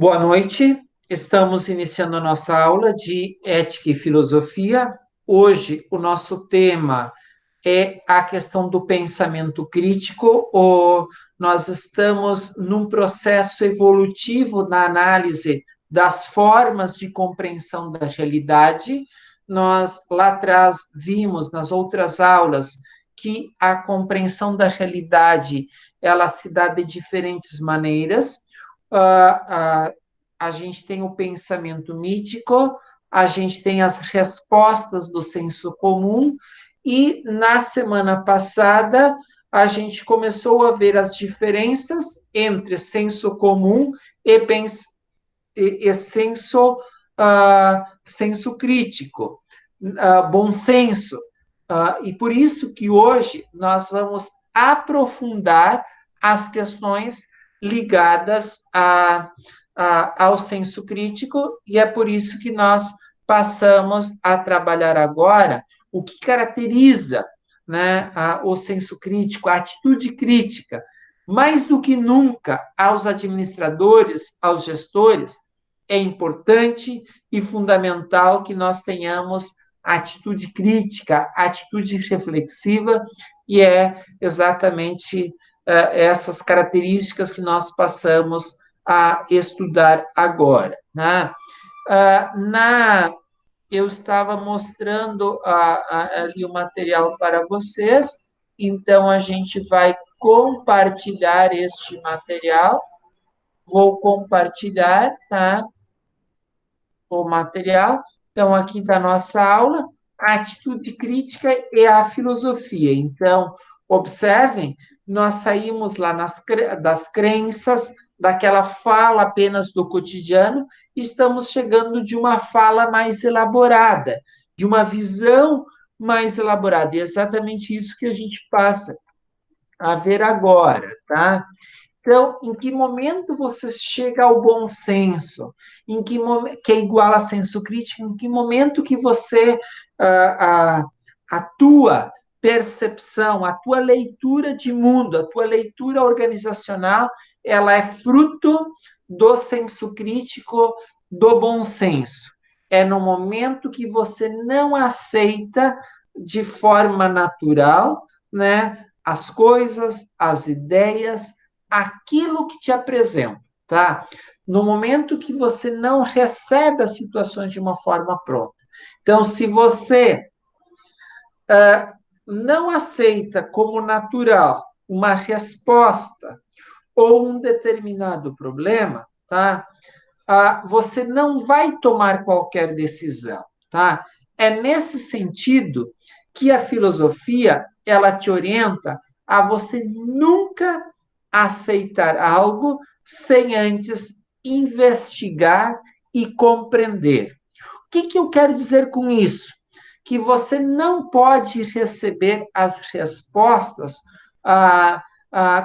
Boa noite. Estamos iniciando a nossa aula de Ética e Filosofia. Hoje, o nosso tema é a questão do pensamento crítico. Nós estamos num processo evolutivo na análise das formas de compreensão da realidade. Nós, lá atrás, vimos nas outras aulas que a compreensão da realidade ela se dá de diferentes maneiras. A gente tem o pensamento mítico, a gente tem as respostas do senso comum, e na semana passada a gente começou a ver as diferenças entre senso comum e senso crítico, bom senso. E por isso que hoje nós vamos aprofundar as questões ligadas ao senso crítico, e é por isso que nós passamos a trabalhar agora o que caracteriza, né, o senso crítico, a atitude crítica. Mais do que nunca, aos administradores, aos gestores, é importante e fundamental que nós tenhamos atitude crítica, atitude reflexiva, e é exatamente essas características que nós passamos a estudar agora. Né? Eu estava mostrando ali o material para vocês, então a gente vai compartilhar este material. Vou compartilhar, tá? O material. Então, aqui está a nossa aula, a atitude crítica e a filosofia. Então, observem, nós saímos lá das crenças, daquela fala apenas do cotidiano, estamos chegando de uma fala mais elaborada, de uma visão mais elaborada. E é exatamente isso que a gente passa a ver agora, tá? Então, em que momento você chega ao bom senso? Em que momento, que é igual a senso crítico? Em que momento que você a tua percepção, a tua leitura de mundo, a tua leitura organizacional, ela é fruto do senso crítico, do bom senso. É no momento que você não aceita de forma natural, né, as coisas, as ideias, aquilo que te apresento, tá? No momento que você não recebe as situações de uma forma pronta. Então, se você não aceita como natural uma resposta ou um determinado problema, tá? Você não vai tomar qualquer decisão, tá? É nesse sentido que a filosofia ela te orienta a você nunca aceitar algo sem antes investigar e compreender. O que eu quero dizer com isso? Que você não pode receber as respostas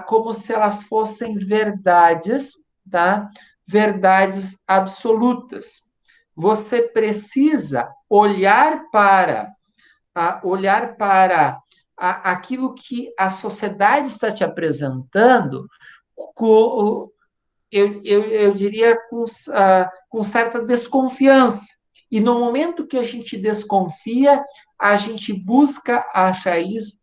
como se elas fossem verdades, tá? Verdades absolutas. Você precisa olhar para aquilo que a sociedade está te apresentando, eu diria, com certa desconfiança. E no momento que a gente desconfia, a gente busca a raiz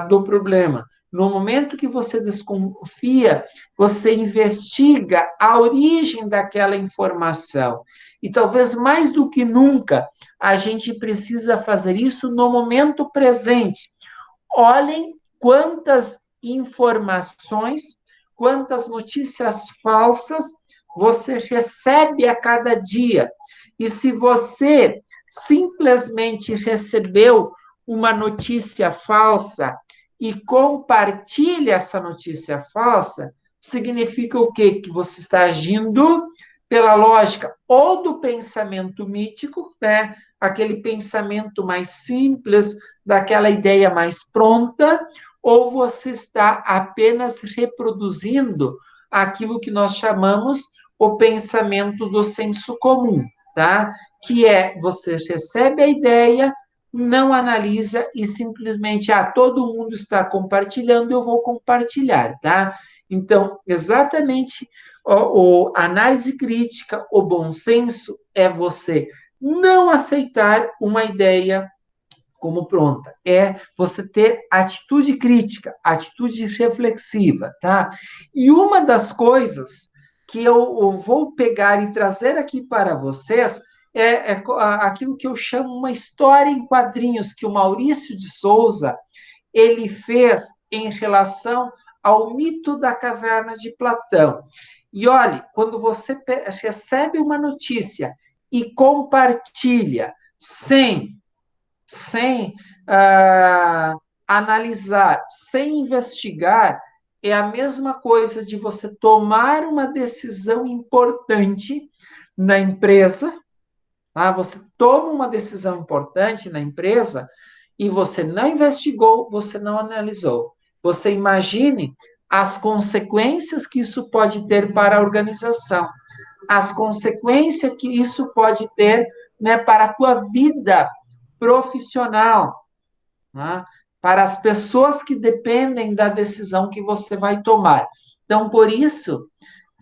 do problema. No momento que você desconfia, você investiga a origem daquela informação. E talvez mais do que nunca, a gente precisa fazer isso no momento presente. Olhem quantas informações, quantas notícias falsas você recebe a cada dia. E se você simplesmente recebeu uma notícia falsa e compartilha essa notícia falsa, significa o quê? Que você está agindo pela lógica ou do pensamento mítico, né? Aquele pensamento mais simples, daquela ideia mais pronta, ou você está apenas reproduzindo aquilo que nós chamamos o pensamento do senso comum, tá? Que é você recebe a ideia, não analisa e simplesmente, todo mundo está compartilhando, eu vou compartilhar, tá? Então, exatamente a análise crítica, o bom senso é você não aceitar uma ideia como pronta. É você ter atitude crítica, atitude reflexiva, tá? E uma das coisas que eu vou pegar e trazer aqui para vocês é aquilo que eu chamo uma história em quadrinhos que o Maurício de Souza ele fez em relação ao mito da caverna de Platão. E olhe, quando você recebe uma notícia e compartilha sem analisar, sem investigar, é a mesma coisa de você tomar uma decisão importante na empresa, tá? Você toma uma decisão importante na empresa e você não investigou, você não analisou. Você imagine as consequências que isso pode ter para a organização, as consequências que isso pode ter, né, para a tua vida profissional, né, para as pessoas que dependem da decisão que você vai tomar. Então, por isso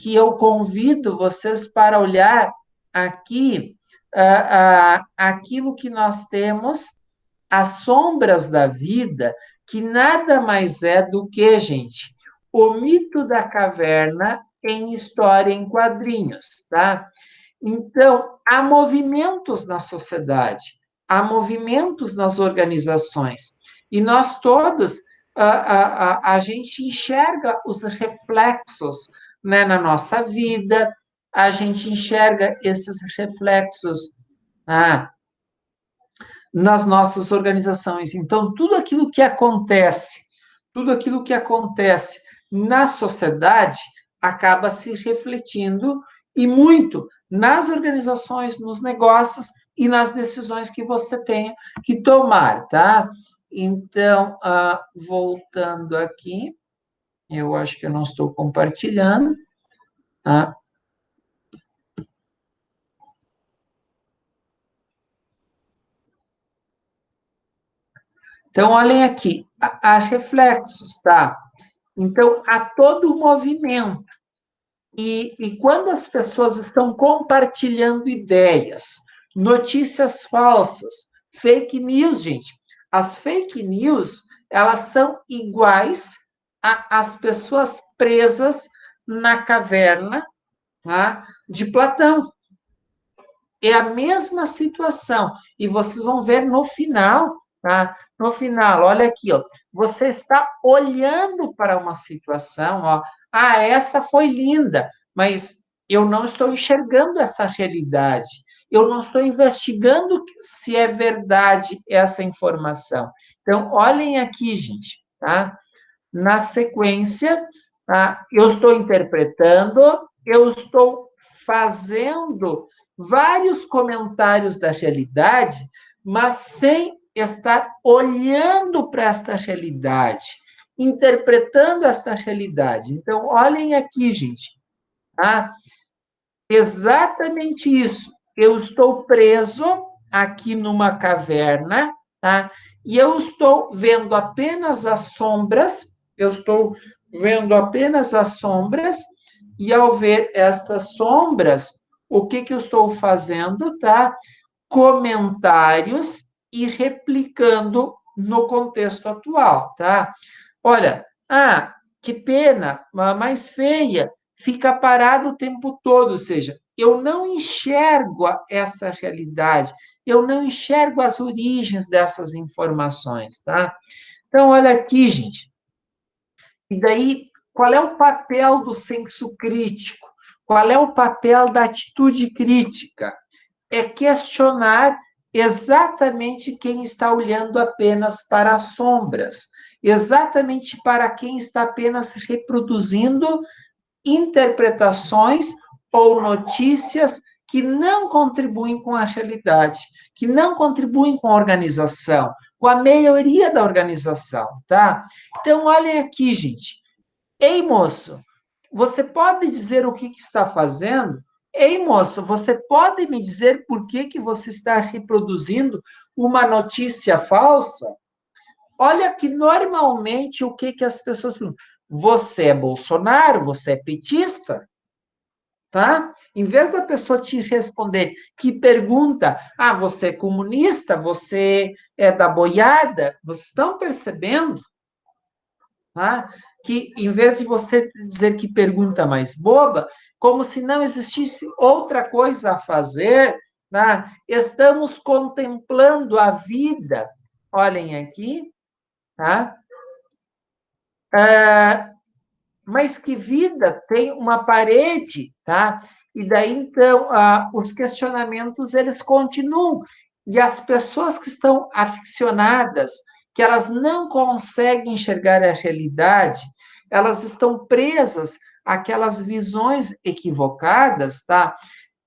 que eu convido vocês para olhar aqui aquilo que nós temos, as sombras da vida, que nada mais é do que, gente, o mito da caverna em história em quadrinhos, tá? Então, há movimentos na sociedade, há movimentos nas organizações, e nós todos, a gente enxerga os reflexos, né, na nossa vida, a gente enxerga esses reflexos ah, nas nossas organizações. Então, tudo aquilo que acontece na sociedade acaba se refletindo e muito nas organizações, nos negócios e nas decisões que você tenha que tomar, tá? Então, voltando aqui, eu acho que eu não estou compartilhando, tá? Então, olhem aqui, há reflexos, tá? Então, há todo o movimento. E quando as pessoas estão compartilhando ideias, notícias falsas, fake news, gente, as fake news, elas são iguais às pessoas presas na caverna, tá, de Platão. É a mesma situação. E vocês vão ver no final, tá? No final, olha aqui, ó. Você está olhando para uma situação, ó. Ah, essa foi linda, mas eu não estou enxergando essa realidade. Eu não estou investigando se é verdade essa informação. Então, olhem aqui, gente, tá? Na sequência, tá? Eu estou interpretando, eu estou fazendo vários comentários da realidade, mas sem estar olhando para esta realidade, interpretando esta realidade. Então, olhem aqui, gente, tá? Exatamente isso. Eu estou preso aqui numa caverna, tá? E eu estou vendo apenas as sombras, eu estou vendo apenas as sombras, e ao ver estas sombras, o que que eu estou fazendo, tá? Comentários e replicando no contexto atual, tá? Olha, que pena, mais feia, fica parado o tempo todo, ou seja, eu não enxergo essa realidade, eu não enxergo as origens dessas informações, tá? Então, olha aqui, gente. E daí, qual é o papel do senso crítico? Qual é o papel da atitude crítica? É questionar exatamente quem está olhando apenas para as sombras, exatamente para quem está apenas reproduzindo interpretações ou notícias que não contribuem com a realidade, que não contribuem com a organização, com a melhoria da organização, tá? Então, olhem aqui, gente. Ei, moço, você pode dizer o que está fazendo? Ei, moço, você pode me dizer por que você está reproduzindo uma notícia falsa? Olha que normalmente o que as pessoas perguntam. você é Bolsonaro, você é petista, tá? Em vez da pessoa te responder que pergunta, você é comunista, você é da boiada, vocês estão percebendo, tá? Que em vez de você dizer que pergunta mais boba, como se não existisse outra coisa a fazer, tá? Estamos contemplando a vida. Olhem aqui, tá? Mas que vida tem uma parede, tá? E daí, então, os questionamentos, eles continuam. E as pessoas que estão aficionadas, que elas não conseguem enxergar a realidade, elas estão presas àquelas visões equivocadas, tá?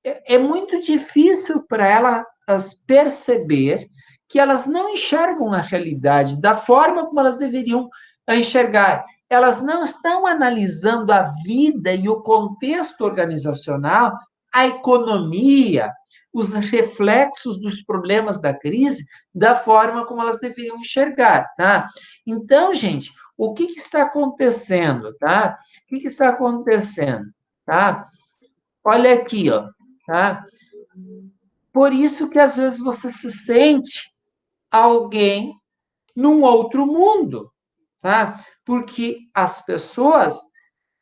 É muito difícil para elas perceber que elas não enxergam a realidade da forma como elas deveriam enxergar. Elas não estão analisando a vida e o contexto organizacional, a economia, os reflexos dos problemas da crise da forma como elas deveriam enxergar, tá? Então, gente, o que está acontecendo, tá? O que está acontecendo, tá? Olha aqui, ó, tá? Por isso que às vezes você se sente alguém num outro mundo, tá? Porque as pessoas,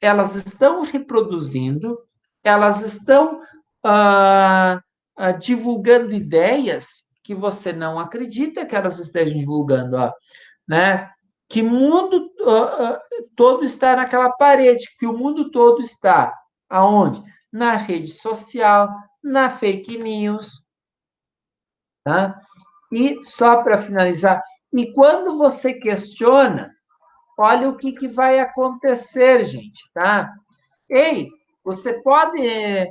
elas estão reproduzindo, elas estão divulgando ideias que você não acredita que elas estejam divulgando, ó, né? Que o mundo todo está naquela parede, que o mundo todo está aonde? Na rede social, na fake news, tá? E só para finalizar, e quando você questiona, olha o que vai acontecer, gente, tá? Ei, você pode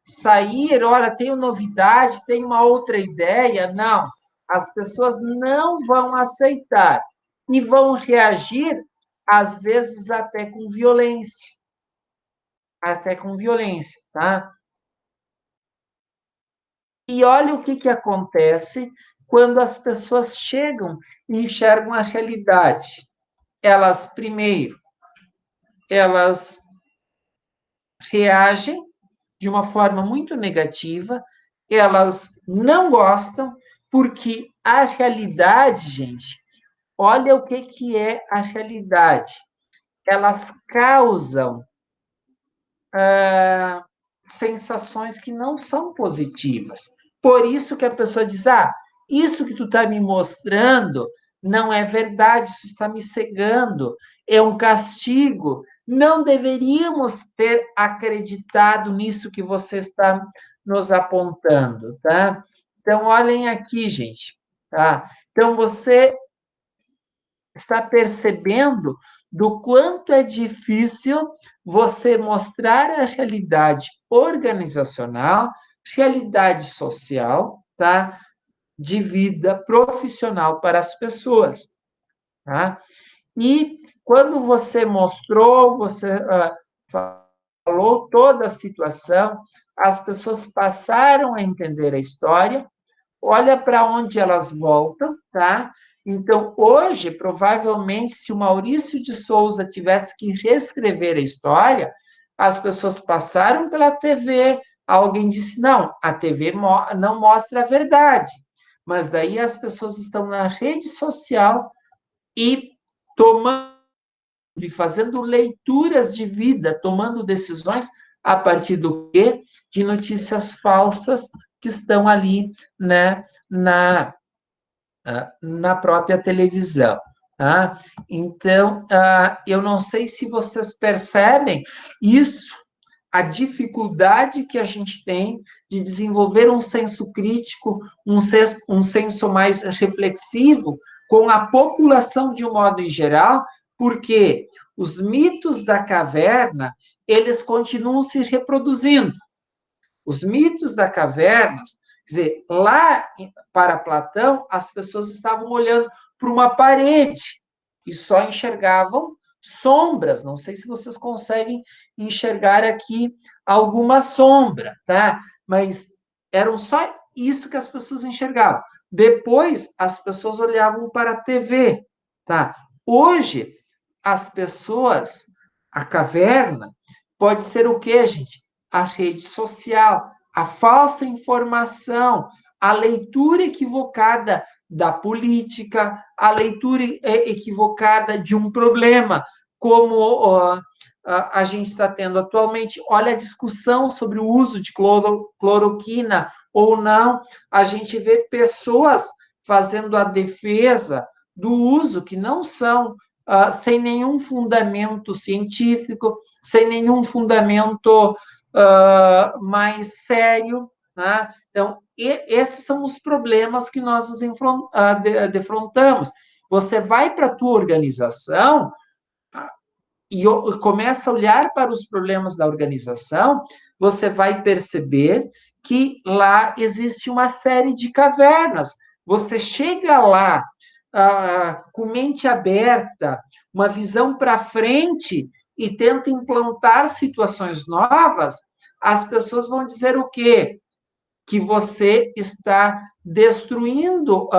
sair, olha, tenho novidade, tenho uma outra ideia. Não, as pessoas não vão aceitar e vão reagir, às vezes, até com violência, tá? E olha o que acontece quando as pessoas chegam e enxergam a realidade. Elas, primeiro, elas reagem de uma forma muito negativa, elas não gostam, porque a realidade, gente, olha o que é a realidade. Elas causam sensações que não são positivas. Por isso que a pessoa diz: isso que tu está me mostrando não é verdade, isso está me cegando, é um castigo. Não deveríamos ter acreditado nisso que você está nos apontando, tá? Então, olhem aqui, gente, tá? Então, você está percebendo do quanto é difícil você mostrar a realidade organizacional, realidade social, tá? De vida profissional para as pessoas, tá? E quando você mostrou, você falou toda a situação, as pessoas passaram a entender a história, olha para onde elas voltam, tá? Então, hoje, provavelmente, se o Maurício de Souza tivesse que reescrever a história, as pessoas passaram pela TV, alguém disse, não, a TV não mostra a verdade. Mas daí as pessoas estão na rede social e tomando e fazendo leituras de vida, tomando decisões a partir do quê? De notícias falsas que estão ali, né, na própria televisão. Tá? Então, eu não sei se vocês percebem isso, a dificuldade que a gente tem de desenvolver um senso crítico, um senso mais reflexivo com a população de um modo em geral, porque os mitos da caverna, eles continuam se reproduzindo. Os mitos da caverna, quer dizer, lá para Platão, as pessoas estavam olhando para uma parede e só enxergavam sombras. Não sei se vocês conseguem enxergar aqui alguma sombra, tá? Mas eram só isso que as pessoas enxergavam. Depois, as pessoas olhavam para a TV, tá? Hoje, as pessoas, a caverna, pode ser o quê, gente? A rede social, a falsa informação, a leitura equivocada da política, a leitura equivocada de um problema, como a gente está tendo atualmente. Olha a discussão sobre o uso de cloroquina ou não. A gente vê pessoas fazendo a defesa do uso que não são sem nenhum fundamento científico, sem nenhum fundamento mais sério, né? Então, esses são os problemas que nós nos defrontamos. Você vai para a tua organização e começa a olhar para os problemas da organização, você vai perceber que lá existe uma série de cavernas. Você chega lá com mente aberta, uma visão para frente e tenta implantar situações novas, as pessoas vão dizer o quê? Que você está destruindo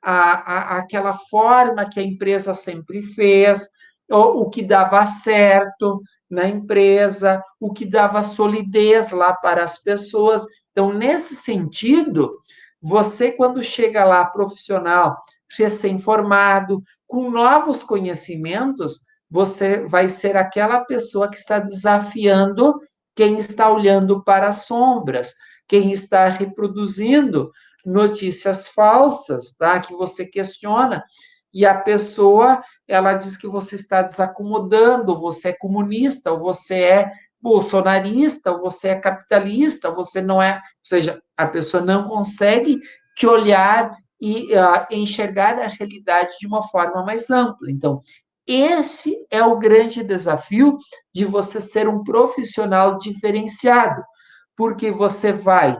aquela forma que a empresa sempre fez, o que dava certo na empresa, o que dava solidez lá para as pessoas. Então, nesse sentido, você, quando chega lá profissional, recém-formado, com novos conhecimentos, você vai ser aquela pessoa que está desafiando quem está olhando para as sombras, quem está reproduzindo notícias falsas, tá? Que você questiona, e a pessoa, ela diz que você está desacomodando, você é comunista, ou você é bolsonarista, ou você é capitalista, você não é, ou seja, a pessoa não consegue te olhar e enxergar a realidade de uma forma mais ampla. Então, esse é o grande desafio de você ser um profissional diferenciado, porque você vai,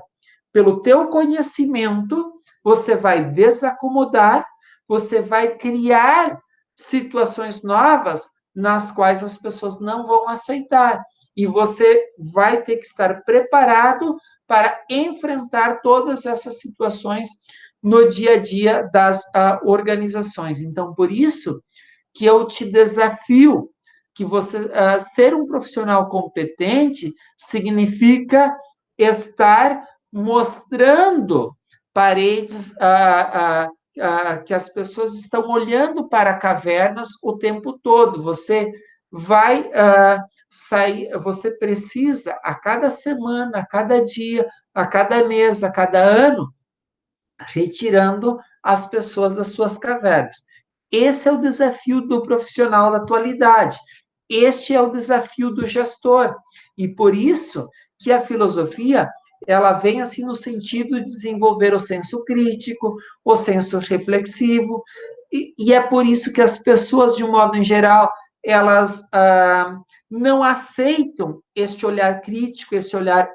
pelo teu conhecimento, você vai desacomodar, você vai criar situações novas nas quais as pessoas não vão aceitar. E você vai ter que estar preparado para enfrentar todas essas situações no dia a dia das organizações. Então, por isso que eu te desafio que você ser um profissional competente significa estar mostrando paredes que as pessoas estão olhando para cavernas o tempo todo. Você vai sair, você precisa a cada semana, a cada dia, a cada mês, a cada ano, retirando as pessoas das suas cavernas. Esse é o desafio do profissional da atualidade. Este é o desafio do gestor. E por isso que a filosofia ela vem assim no sentido de desenvolver o senso crítico, o senso reflexivo, e é por isso que as pessoas, de um modo em geral, elas não aceitam este olhar crítico, esse olhar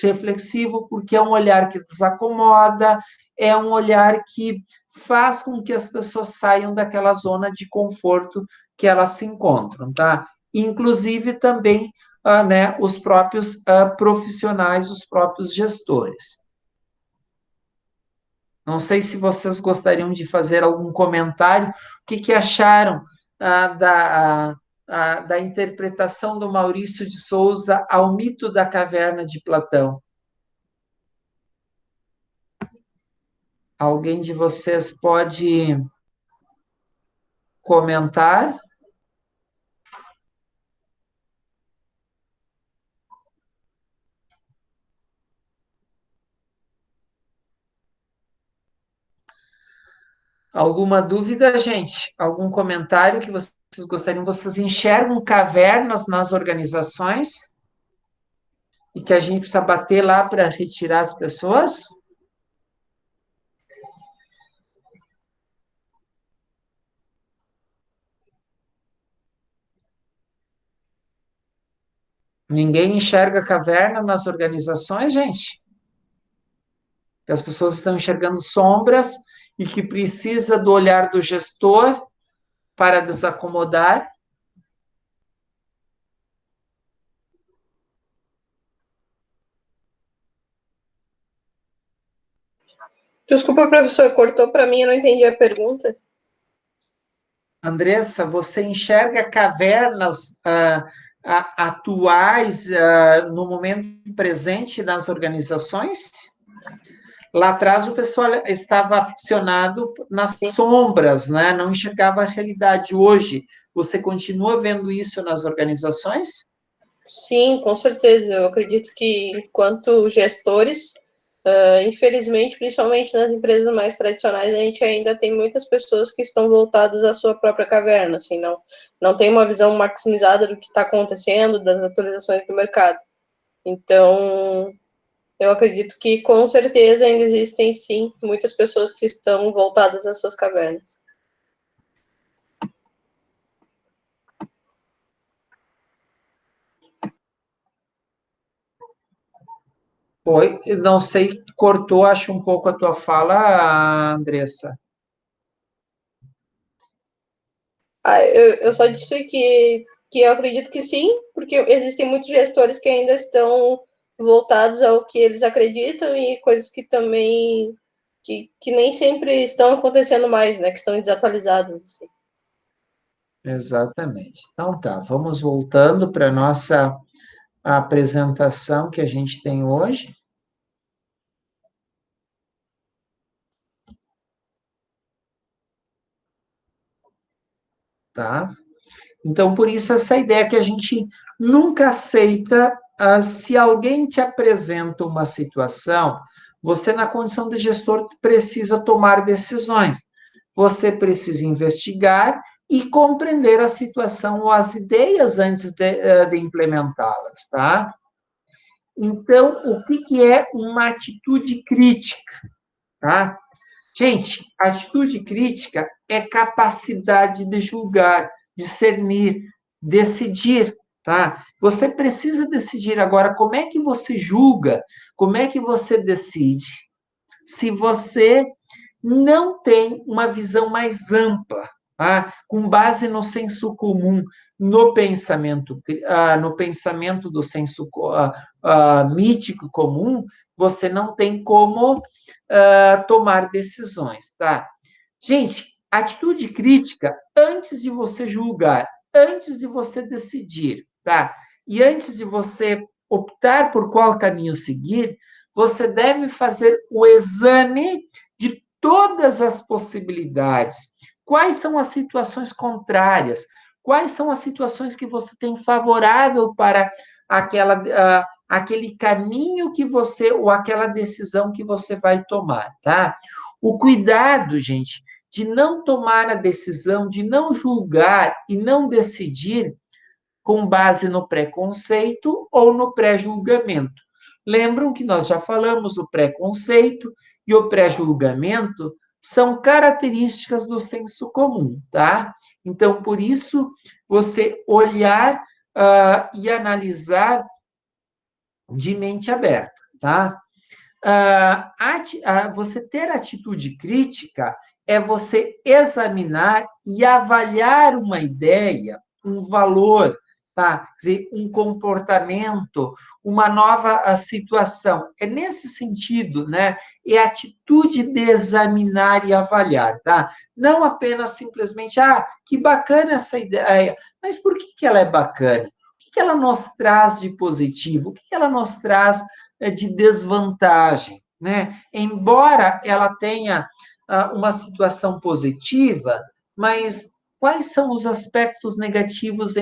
reflexivo, porque é um olhar que desacomoda, é um olhar que faz com que as pessoas saiam daquela zona de conforto que elas se encontram, tá? Inclusive também né, os próprios profissionais, os próprios gestores. Não sei se vocês gostariam de fazer algum comentário, o que acharam da interpretação do Maurício de Souza ao mito da caverna de Platão. Alguém de vocês pode comentar? Alguma dúvida, gente? Algum comentário que vocês gostariam? Vocês enxergam cavernas nas organizações e que a gente precisa bater lá para retirar as pessoas? Ninguém enxerga caverna nas organizações, gente? Que as pessoas estão enxergando sombras e que precisa do olhar do gestor para desacomodar. Desculpa, professor, cortou para mim, eu não entendi a pergunta. Andressa, você enxerga cavernas atuais no momento presente nas organizações? Lá atrás o pessoal estava aficionado nas Sim, sombras, né? Não enxergava a realidade. Hoje, você continua vendo isso nas organizações? sim, com certeza. Eu acredito que, enquanto gestores, infelizmente, principalmente nas empresas mais tradicionais, a gente ainda tem muitas pessoas que estão voltadas à sua própria caverna, assim, não tem uma visão maximizada do que está acontecendo, das atualizações do mercado. Então, eu acredito que, com certeza, ainda existem, sim, muitas pessoas que estão voltadas às suas cavernas. Oi, não sei, cortou, acho um pouco a tua fala, Andressa. Eu só disse que eu acredito que sim, porque existem muitos gestores que ainda estão voltados ao que eles acreditam e coisas que também que nem sempre estão acontecendo mais, né? Que estão desatualizadas. Assim. Exatamente. Então tá, vamos voltando para a nossa apresentação que a gente tem hoje, tá? Então, por isso, essa ideia que a gente nunca aceita, se alguém te apresenta uma situação, você, na condição de gestor, precisa tomar decisões. Você precisa investigar e compreender a situação ou as ideias antes de implementá-las, tá? Então, o que é uma atitude crítica, tá? Gente, atitude crítica é capacidade de julgar, discernir, decidir, tá? Você precisa decidir agora como é que você julga, como é que você decide. Se você não tem uma visão mais ampla, tá? Com base no senso comum, no pensamento do senso mítico comum, você não tem como tomar decisões, tá? Gente, atitude crítica antes de você julgar, antes de você decidir, tá? E antes de você optar por qual caminho seguir, você deve fazer o exame de todas as possibilidades. Quais são as situações contrárias? Quais são as situações que você tem favorável para aquele caminho que você, ou aquela decisão que você vai tomar, tá? O cuidado, gente, de não tomar a decisão, de não julgar e não decidir com base no preconceito ou no pré-julgamento. Lembram que nós já falamos, o preconceito e o pré-julgamento são características do senso comum, tá? Então, por isso, você olhar e analisar de mente aberta, tá? Você ter atitude crítica é você examinar e avaliar uma ideia, um valor, tá? Quer dizer, um comportamento, uma nova situação. É nesse sentido, né? É a atitude de examinar e avaliar, tá? Não apenas simplesmente, que bacana essa ideia, mas por que ela é bacana? O que ela nos traz de positivo? O que ela nos traz de desvantagem, né? Embora ela tenha uma situação positiva, mas quais são os aspectos negativos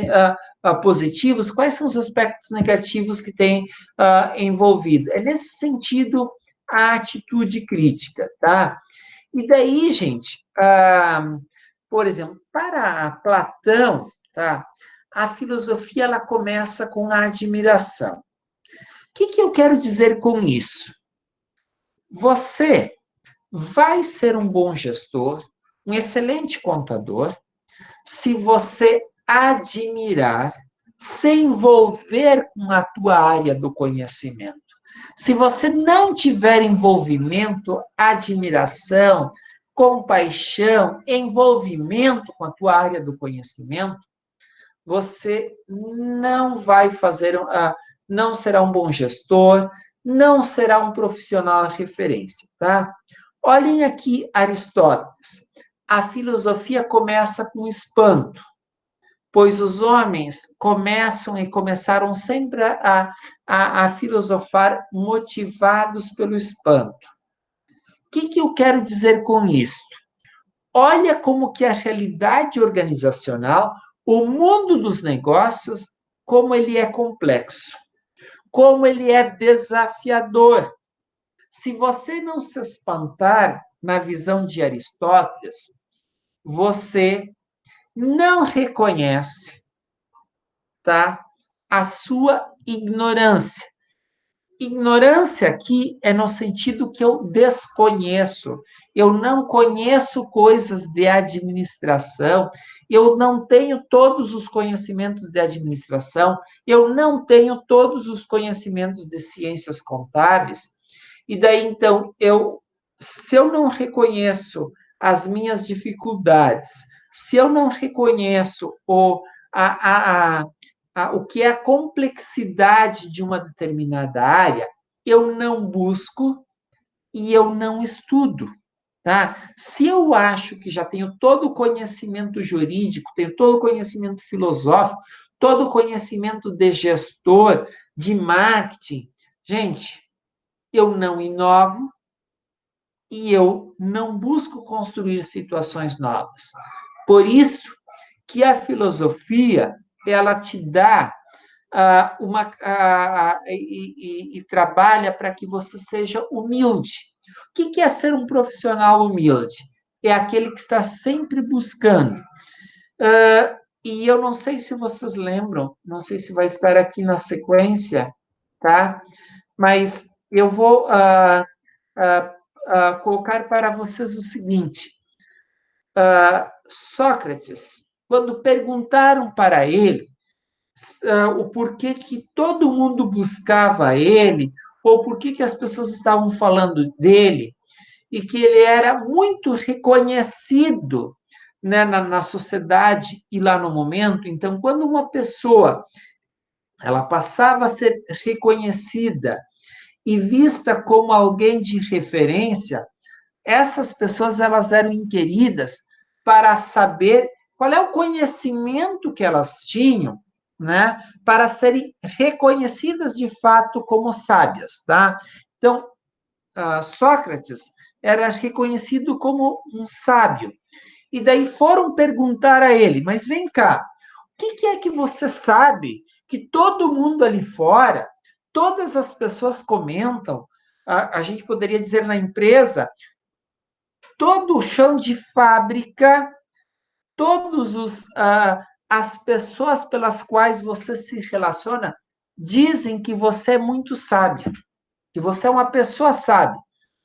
positivos? Quais são os aspectos negativos que tem envolvido? É nesse sentido a atitude crítica, tá? E daí, gente, por exemplo, para Platão, tá? A filosofia ela começa com a admiração. Que eu quero dizer com isso? Você vai ser um bom gestor, um excelente contador, se você admirar, se envolver com a tua área do conhecimento. Se você não tiver envolvimento, admiração, compaixão, envolvimento com a tua área do conhecimento, você não vai fazer, não será um bom gestor, não será um profissional de referência, tá? Olhem aqui Aristóteles. a filosofia começa com espanto, pois os homens começaram sempre a filosofar motivados pelo espanto. O que eu quero dizer com isso? Olha como que a realidade organizacional, o mundo dos negócios, como ele é complexo, como ele é desafiador. Se você não se espantar na visão de Aristóteles, você não reconhece, tá, a sua ignorância. Ignorância aqui é no sentido que eu desconheço, eu não conheço coisas de administração, eu não tenho todos os conhecimentos de administração, eu não tenho todos os conhecimentos de ciências contábeis, e daí então se eu não reconheço as minhas dificuldades, se eu não reconheço a, a, o que é a complexidade de uma determinada área, eu não busco e eu não estudo. Tá? Se eu acho que já tenho todo o conhecimento jurídico, tenho todo o conhecimento filosófico, todo o conhecimento de gestor, de marketing, gente, eu não inovo e eu não busco construir situações novas. Por isso que a filosofia, ela te dá e trabalha para que você seja humilde. O que é ser um profissional humilde? É aquele que está sempre buscando. E eu não sei se vocês lembram, não sei se vai estar aqui na sequência, tá? Mas eu vou colocar para vocês o seguinte: Sócrates, quando perguntaram para ele o porquê que todo mundo buscava ele, ou por que as pessoas estavam falando dele, e que ele era muito reconhecido, né, na sociedade e lá no momento. Então, quando uma pessoa ela passava a ser reconhecida e vista como alguém de referência, essas pessoas elas eram inquiridas para saber qual é o conhecimento que elas tinham, né, para serem reconhecidas de fato como sábias, tá? Então, Sócrates era reconhecido como um sábio. E daí foram perguntar a ele, mas vem cá, o que é que você sabe que todo mundo ali fora, todas as pessoas comentam, a gente poderia dizer na empresa, todo o chão de fábrica, todos as pessoas pelas quais você se relaciona dizem que você é muito sábio, que você é uma pessoa sábia.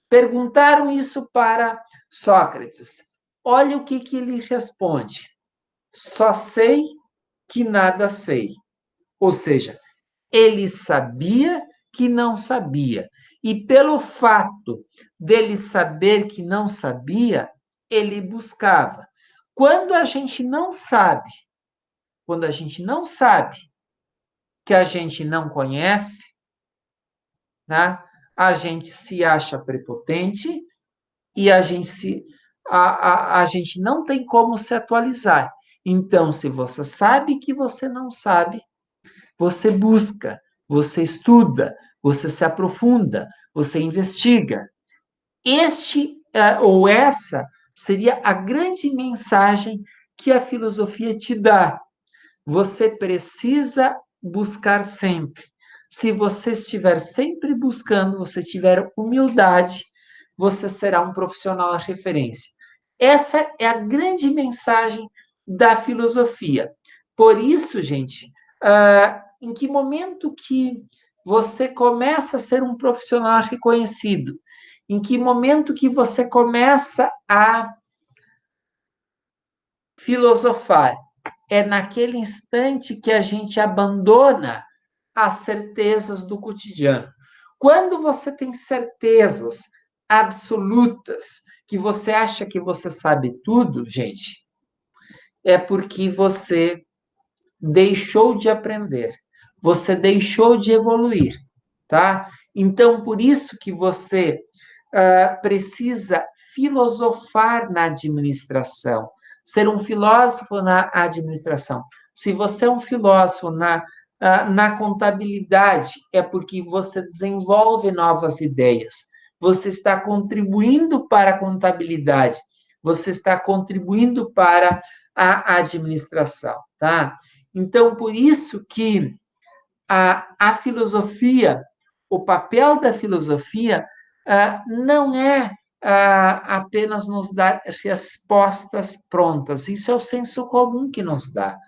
Perguntaram isso para Sócrates. Olha o que ele responde. Só sei que nada sei. Ou seja, ele sabia que não sabia. E pelo fato dele saber que não sabia, ele buscava. Quando a gente não sabe, quando a gente não sabe que a gente não conhece, né, a gente se acha prepotente e a gente não tem como se atualizar. Então, se você sabe que você não sabe, você busca, você estuda, você se aprofunda, você investiga. Ou essa seria a grande mensagem que a filosofia te dá. Você precisa buscar sempre. Se você estiver sempre buscando, você tiver humildade, você será um profissional de referência. Essa é a grande mensagem da filosofia. Por isso, gente, em que momento que você começa a ser um profissional reconhecido? Em que momento que você começa a filosofar? É naquele instante que a gente abandona as certezas do cotidiano. Quando você tem certezas absolutas, que você acha que você sabe tudo, gente, é porque você deixou de aprender, você deixou de evoluir, tá? Então, por isso que você precisa filosofar na administração, ser um filósofo na administração. Se você é um filósofo na contabilidade, é porque você desenvolve novas ideias, você está contribuindo para a contabilidade, você está contribuindo para a administração, tá? Então, por isso que a filosofia, o papel da filosofia, não é apenas nos dar respostas prontas, isso é o senso comum que nos dá.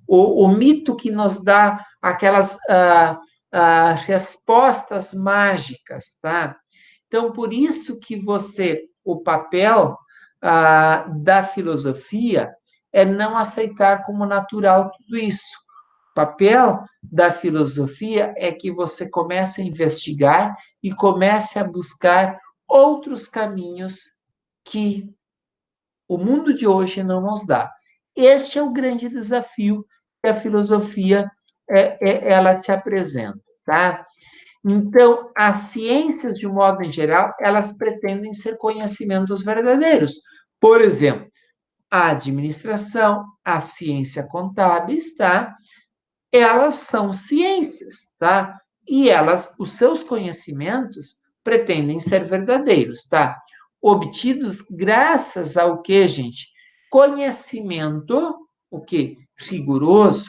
O mito que nos dá aquelas respostas mágicas, tá? Então, por isso que o papel da filosofia é não aceitar como natural tudo isso. O papel da filosofia é que você comece a investigar e comece a buscar outros caminhos que o mundo de hoje não nos dá. Este é o grande desafio que a filosofia ela te apresenta, tá? Então, as ciências, de um modo em geral, elas pretendem ser conhecimentos verdadeiros. Por exemplo, a administração, a ciência contábeis, tá? Elas são ciências, tá? E os seus conhecimentos pretendem ser verdadeiros, tá? Obtidos graças ao que, gente? Conhecimento, o que? Rigoroso,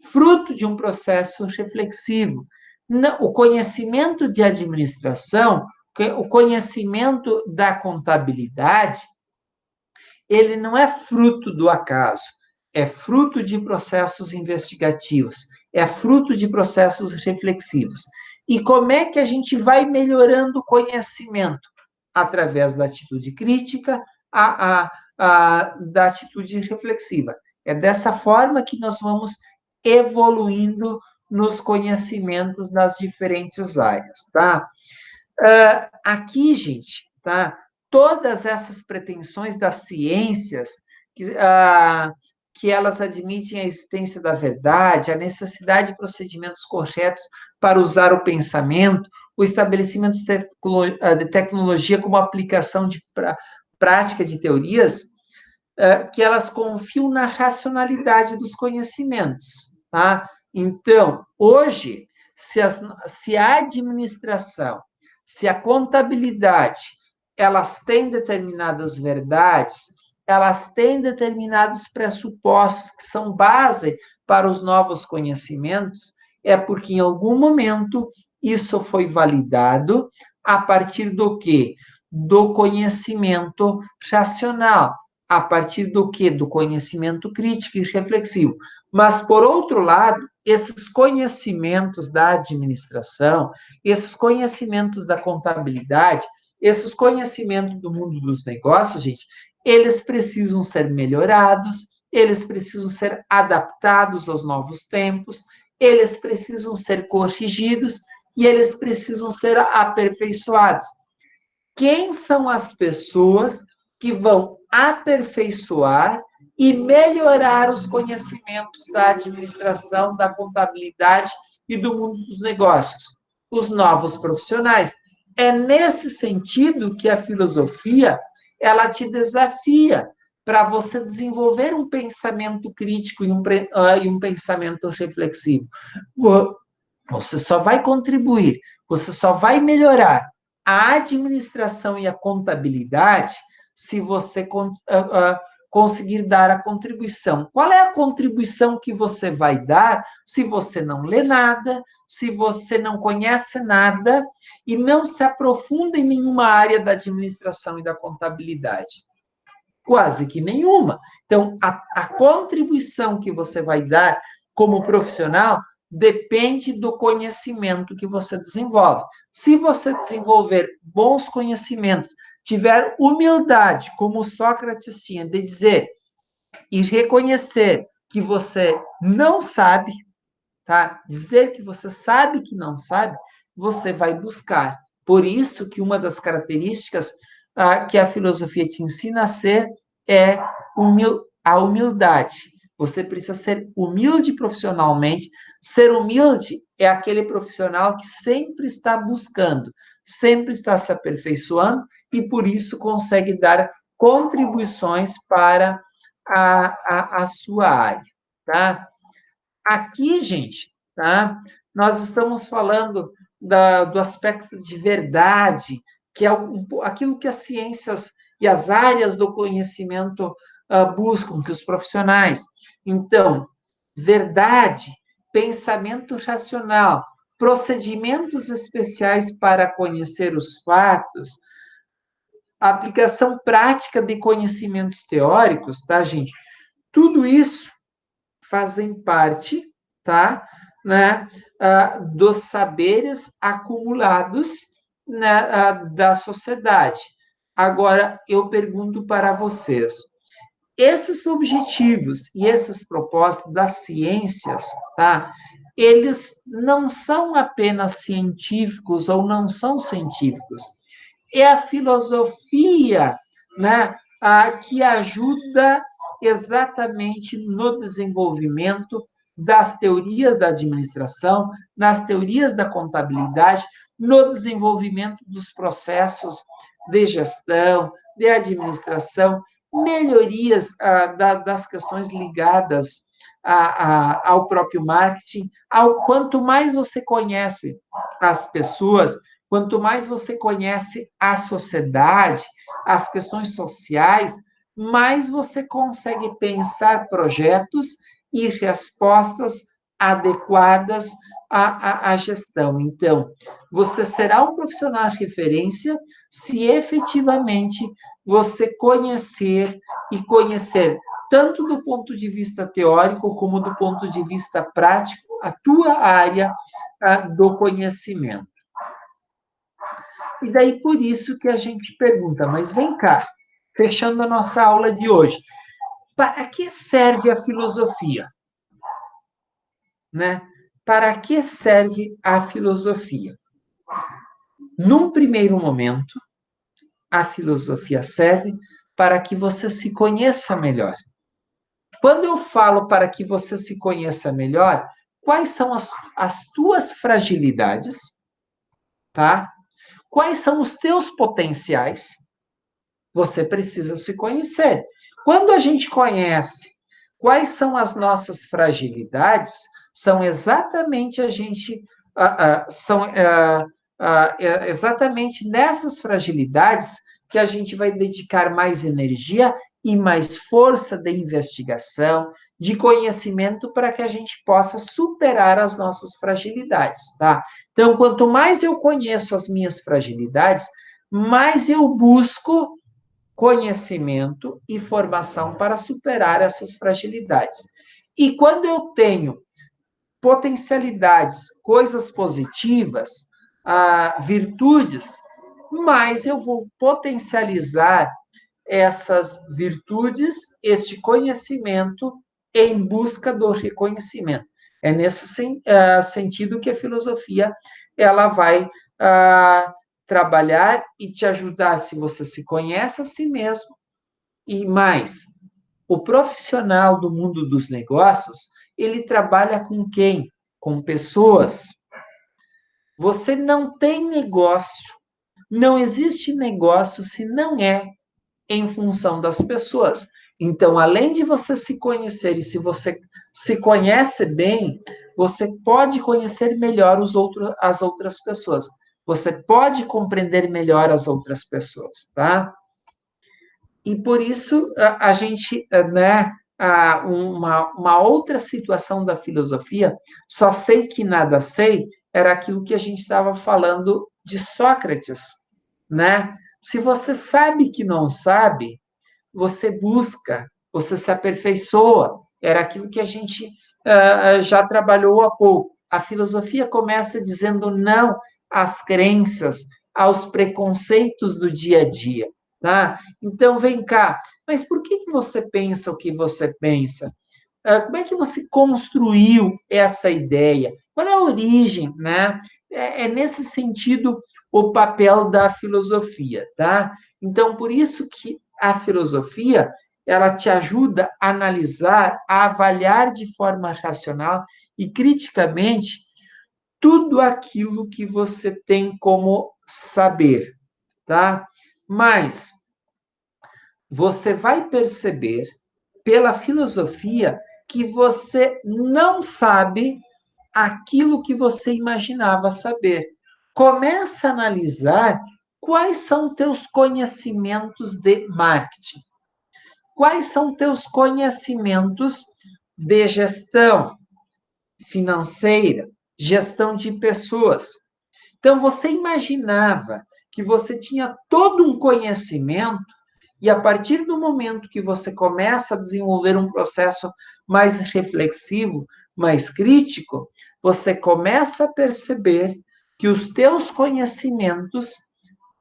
fruto de um processo reflexivo. O conhecimento de administração, o conhecimento da contabilidade, ele não é fruto do acaso, é fruto de processos investigativos, é fruto de processos reflexivos. E como é que a gente vai melhorando o conhecimento? Através da atitude crítica, da atitude reflexiva. É dessa forma que nós vamos evoluindo nos conhecimentos das diferentes áreas, tá? Aqui, gente, tá? Todas essas pretensões das ciências, que elas admitem a existência da verdade, a necessidade de procedimentos corretos para usar o pensamento, o estabelecimento de tecnologia como aplicação de prática de teorias, que elas confiam na racionalidade dos conhecimentos, tá? Então, hoje, se a administração, se a contabilidade, elas têm determinadas verdades, elas têm determinados pressupostos que são base para os novos conhecimentos, é porque em algum momento isso foi validado a partir do quê? Do conhecimento racional. A partir do quê? Do conhecimento crítico e reflexivo. Mas, por outro lado, esses conhecimentos da administração, esses conhecimentos da contabilidade, esses conhecimentos do mundo dos negócios, gente, eles precisam ser melhorados, eles precisam ser adaptados aos novos tempos, eles precisam ser corrigidos e eles precisam ser aperfeiçoados. Quem são as pessoas que vão aperfeiçoar e melhorar os conhecimentos da administração, da contabilidade e do mundo dos negócios? Os novos profissionais. É nesse sentido que a filosofia ela te desafia para você desenvolver um pensamento crítico e um pensamento reflexivo. Você só vai contribuir, você só vai melhorar a administração e a contabilidade se você conseguir dar a contribuição. Qual é a contribuição que você vai dar se você não lê nada, se você não conhece nada e não se aprofunda em nenhuma área da administração e da contabilidade? Quase que nenhuma. Então, a contribuição que você vai dar como profissional depende do conhecimento que você desenvolve. Se você desenvolver bons conhecimentos, tiver humildade, como Sócrates tinha, de dizer e reconhecer que você não sabe, tá? Dizer que você sabe que não sabe, você vai buscar. Por isso que uma das características que a filosofia te ensina a ser é a humildade. Você precisa ser humilde profissionalmente. Ser humilde é aquele profissional que sempre está buscando, sempre está se aperfeiçoando e, por isso, consegue dar contribuições para a sua área, tá? Aqui, gente, tá? Nós estamos falando do aspecto de verdade, que é aquilo que as ciências e as áreas do conhecimento buscam, que os profissionais. Então, verdade, pensamento racional, procedimentos especiais para conhecer os fatos, aplicação prática de conhecimentos teóricos, tá, gente? Tudo isso fazem parte, tá, né, dos saberes acumulados, né, da sociedade. Agora, eu pergunto para vocês, esses objetivos e esses propósitos das ciências, tá, eles não são apenas científicos ou não são científicos, é a filosofia, né, que ajuda exatamente no desenvolvimento das teorias da administração, nas teorias da contabilidade, no desenvolvimento dos processos de gestão, de administração, melhorias das questões ligadas ao próprio marketing. Quanto mais você conhece as pessoas, quanto mais você conhece a sociedade, as questões sociais, mais você consegue pensar projetos e respostas adequadas à gestão. Então, você será um profissional de referência se efetivamente você conhecer e conhecer tanto do ponto de vista teórico como do ponto de vista prático a tua área do conhecimento. E daí por isso que a gente pergunta, mas vem cá, fechando a nossa aula de hoje, para que serve a filosofia? Né? Para que serve a filosofia? Num primeiro momento, a filosofia serve para que você se conheça melhor. Quando eu falo para que você se conheça melhor, quais são as tuas fragilidades, tá? Quais são os teus potenciais? Você precisa se conhecer. Quando a gente conhece quais são as nossas fragilidades, são exatamente exatamente nessas fragilidades que a gente vai dedicar mais energia e mais força de investigação, de conhecimento para que a gente possa superar as nossas fragilidades, tá? Então, quanto mais eu conheço as minhas fragilidades, mais eu busco conhecimento e formação para superar essas fragilidades. E quando eu tenho potencialidades, coisas positivas, virtudes, mais eu vou potencializar essas virtudes, este conhecimento, em busca do reconhecimento. É nesse sentido que a filosofia ela vai trabalhar e te ajudar se você se conhece a si mesmo. E mais, o profissional do mundo dos negócios, ele trabalha com quem? Com pessoas. Você não tem negócio, não existe negócio se não é em função das pessoas. Então, além de você se conhecer, e se você se conhece bem, você pode conhecer melhor as outras pessoas. Você pode compreender melhor as outras pessoas, tá? E por isso a gente, né, uma outra situação da filosofia, só sei que nada sei, era aquilo que a gente estava falando de Sócrates, né? Se você sabe que não sabe, você busca, você se aperfeiçoa. Era aquilo que a gente já trabalhou há pouco. A filosofia começa dizendo não às crenças, aos preconceitos do dia a dia, tá? Então, vem cá, mas por que você pensa o que você pensa? Como é que você construiu essa ideia? Qual é a origem, né? É nesse sentido o papel da filosofia, tá? Então, por isso que a filosofia, ela te ajuda a analisar, a avaliar de forma racional e criticamente tudo aquilo que você tem como saber, tá? Mas você vai perceber pela filosofia que você não sabe aquilo que você imaginava saber. Começa a analisar quais são teus conhecimentos de marketing. Quais são teus conhecimentos de gestão financeira, gestão de pessoas. Então, você imaginava que você tinha todo um conhecimento, e a partir do momento que você começa a desenvolver um processo mais reflexivo, mais crítico, você começa a perceber que os teus conhecimentos,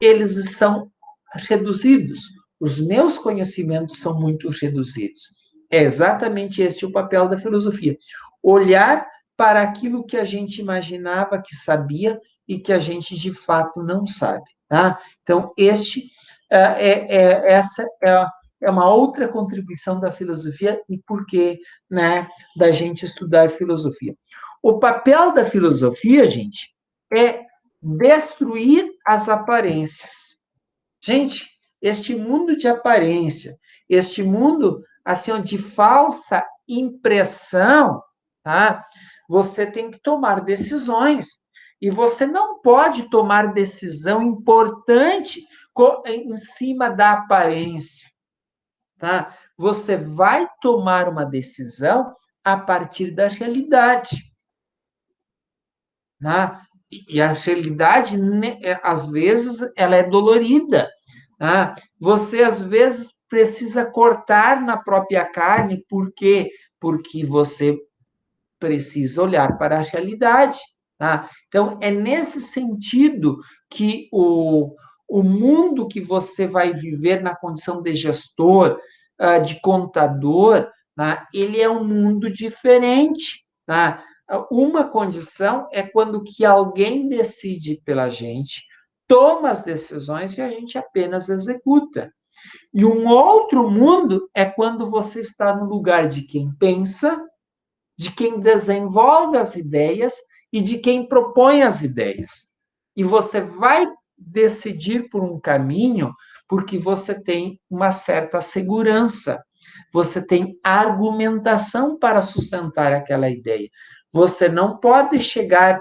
eles são reduzidos. Os meus conhecimentos são muito reduzidos. É exatamente este o papel da filosofia. Olhar para aquilo que a gente imaginava que sabia e que a gente de fato não sabe, tá? Então, essa é uma outra contribuição da filosofia e por que, né, da gente estudar filosofia. O papel da filosofia, gente, é destruir as aparências. Gente, este mundo de aparência, este mundo assim de falsa impressão, tá? Você tem que tomar decisões e você não pode tomar decisão importante em cima da aparência, tá? Você vai tomar uma decisão a partir da realidade, tá? E a realidade, às vezes, ela é dolorida. Tá? Você, às vezes, precisa cortar na própria carne, por quê? Porque você precisa olhar para a realidade. Tá? Então, é nesse sentido que o mundo que você vai viver na condição de gestor, de contador, tá? Ele é um mundo diferente. Tá? Uma condição é quando que alguém decide pela gente, toma as decisões e a gente apenas executa. E um outro mundo é quando você está no lugar de quem pensa, de quem desenvolve as ideias e de quem propõe as ideias. E você vai decidir por um caminho porque você tem uma certa segurança, você tem argumentação para sustentar aquela ideia. Você não pode chegar,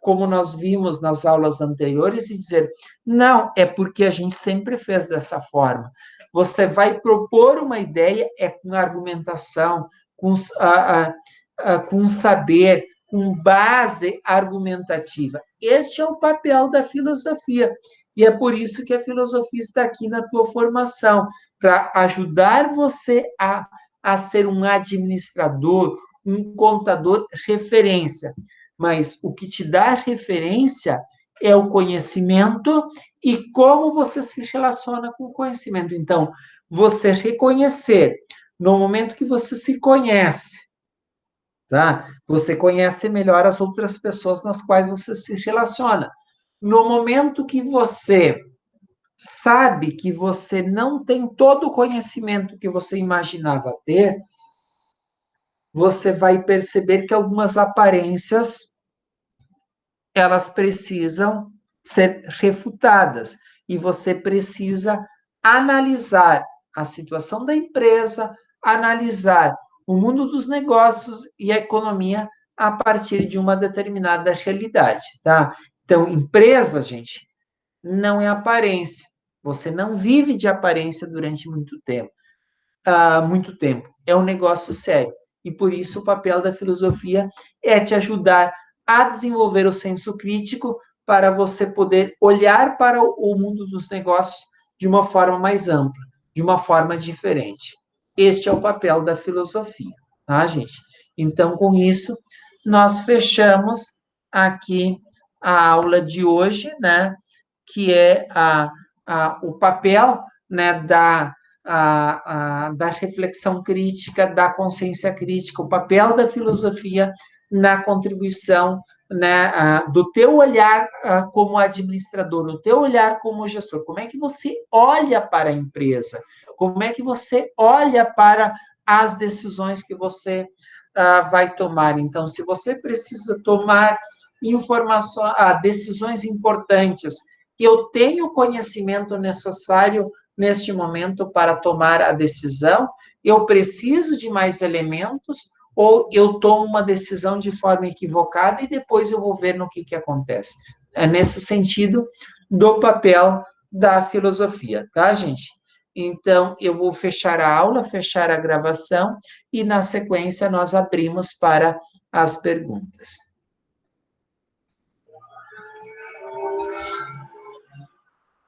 como nós vimos nas aulas anteriores, e dizer, não, é porque a gente sempre fez dessa forma. Você vai propor uma ideia, é com argumentação, com saber, com base argumentativa. Este é o papel da filosofia. E é por isso que a filosofia está aqui na tua formação, para ajudar você a ser um administrador, um contador referência. Mas o que te dá referência é o conhecimento e como você se relaciona com o conhecimento. Então, você reconhecer, no momento que você se conhece, tá? Você conhece melhor as outras pessoas nas quais você se relaciona. No momento que você sabe que você não tem todo o conhecimento que você imaginava ter, você vai perceber que algumas aparências elas precisam ser refutadas e você precisa analisar a situação da empresa, analisar o mundo dos negócios e a economia a partir de uma determinada realidade, tá? Então, empresa, gente, não é aparência. Você não vive de aparência durante muito tempo. Muito tempo. É um negócio sério. E por isso o papel da filosofia é te ajudar a desenvolver o senso crítico para você poder olhar para o mundo dos negócios de uma forma mais ampla, de uma forma diferente. Este é o papel da filosofia, tá, gente? Então, com isso, nós fechamos aqui a aula de hoje, né? Que é o papel, né, da reflexão crítica, da consciência crítica, o papel da filosofia na contribuição, né, do teu olhar como administrador, no teu olhar como gestor. Como é que você olha para a empresa? Como é que você olha para as decisões que você vai tomar? Então, se você precisa tomar informações, decisões importantes. Eu tenho o conhecimento necessário neste momento para tomar a decisão? Eu preciso de mais elementos? Ou eu tomo uma decisão de forma equivocada e depois eu vou ver no que acontece? É nesse sentido do papel da filosofia, tá, gente? Então, eu vou fechar a aula, fechar a gravação, e na sequência nós abrimos para as perguntas.